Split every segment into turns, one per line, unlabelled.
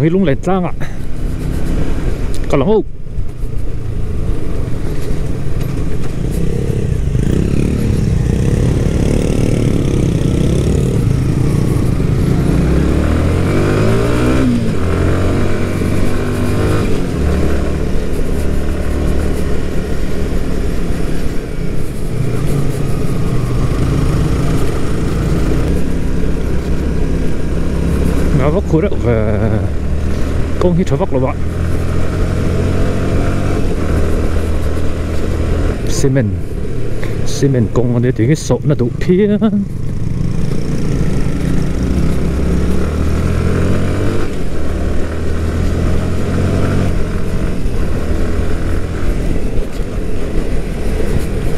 bằng cái lúng lẹt trang ạ có lắm không nó vóc khối động về công hít thở vóc là bạn cement công để tiếng cái sổ là đủ thiên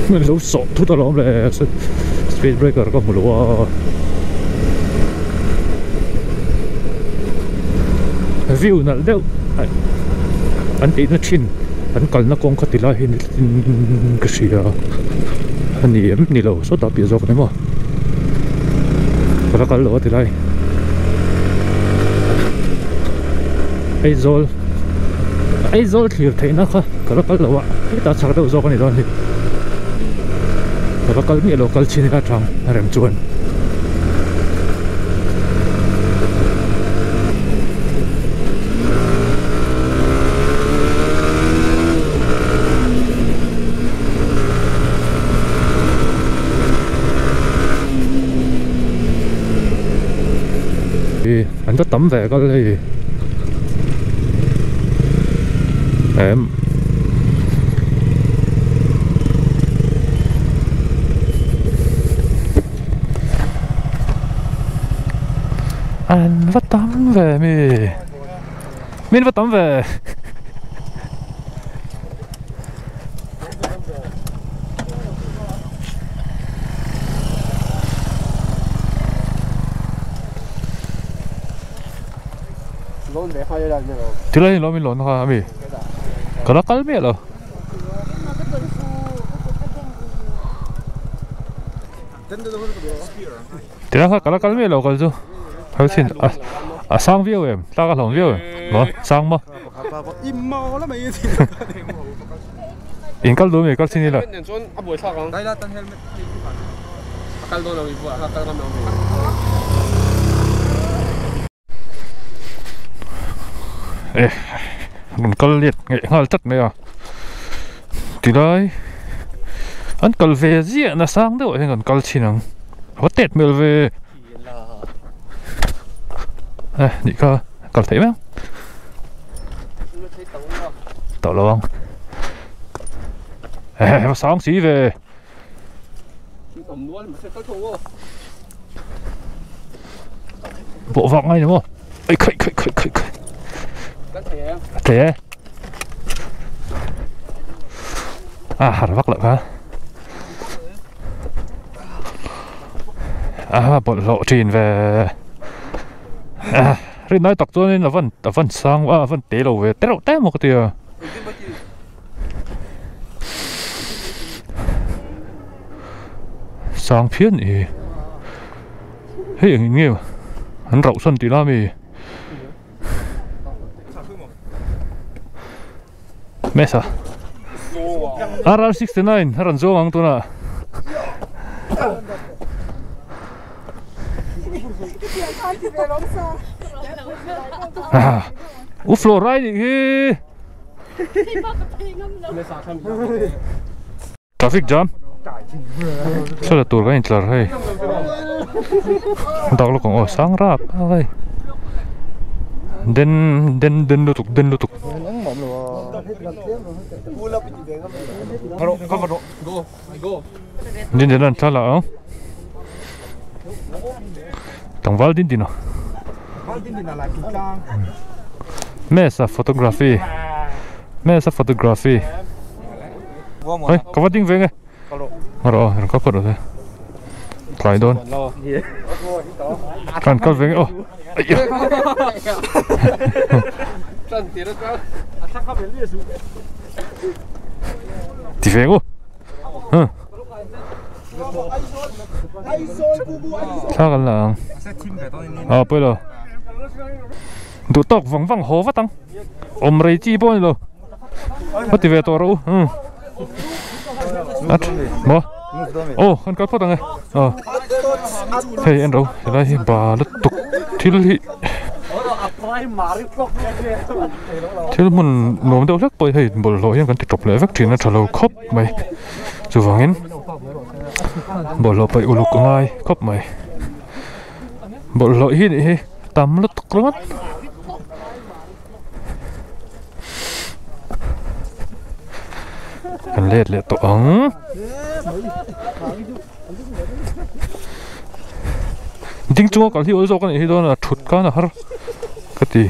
mình lâu sổ thu tao lắm là speed breaker có một lúa view nãy đâu anh tí nó chín anh còn nó cũng có tỷ lệ hình cái gì à anh đi em đi lâu số đặc biệt rồi đấy mà có lỗ tỷ lệ ai rồi thì thấy nó không có lỗ ạ cái ta chắc đâu rồi cái này rồi thì có nghĩa là có chín là trong rèm chuồn anh có tắm về có gì em anh vắt tắm về mình vắt tắm về thì lấy nó mình lộn ha mi có nó cắn miệng rồi thì nó có nó cắn miệng rồi còn gì hay xin sang view em ta có lòng view em nó sang mà in cái đồ này cái xin đi là mình có liệt nghệ hơi chất này à thì đấy anh cần về gì là sang đâu anh còn cần xin không có tết mình về nhị cơ còn thấy không tao lo không sáng xí về bộ vọng ngay đúng không ấy khơi thế hạt vắc lợn hả bộ lộ trình về rồi nói tóc cho nên là vẫn sang vẫn té đầu về té một cái tiền sang phiến thì hey nghe hắn rậu xuân tí la mì Mesa RR69 haran zo ang tuna florai hi traffic jam sao là tour cái intlar hay đọc lúc còn sáng rap ai den lutuk nên là sao là không tầng val din nó Mesa photography ơi có phát tiếng về nghe rồi có phần rồi phải đôn còn có về nghe ô thì về cô saoกันlà bây giờ đủ tóc vắng vắng hố vắt tăng rây chi bôi rồi bắt thì về tổ đâu mo anh có phát tăng này hey anh đâu đây bà lật tục thì mình nôm đâu lắc bơi hay bộ lốiยังกันติดจบเลยวัคซีนน่ะจะเราครบไหมจะว่างั้นbộ lốiไปอุลุกง่ายครบไหมbộ lốiที่นี่ตามลดตุกร้อนกันเล็ดเลยตัวอ๋องจริงจังก็ที่อุลุกกันที่โดนชุดกันนะฮะก็ดี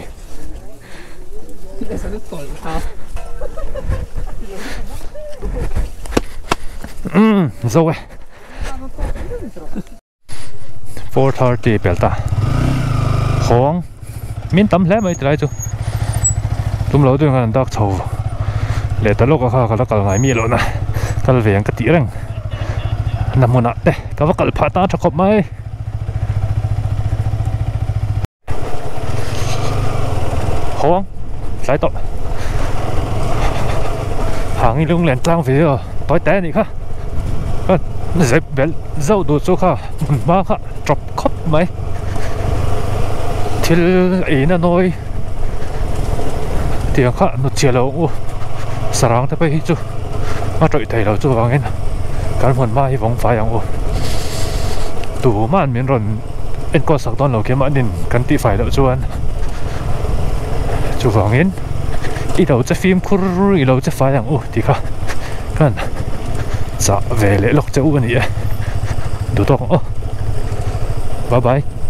rồi 4:30 belta khong min tam hle mai trai chu tum lo tu ngan dak chho le ta lo ka kha ka kal ngai mi lo na kal veng ka ti rang namuna te ka va kal pha ta thakop mai khong sai to hàng lung lên trang về rồi tối té này khá dẹp bé dâu đồ số khá ba khá chọc khóc mấy thì ý là nói thì khá nó chia lâu sáng tới bây giờ mà trời thầy lâu chú vàng ấy cái phần mai vòng phải ông đủ mà miễn rồi anh có sắc toàn lâu kia mà nên cần tí phải lâu chú anh chú vàng ấy ít đầu chơi phim khur ít đầu chơi phá yang thì cả kan dạ về lễ lộc châu cái này đủ to bye bye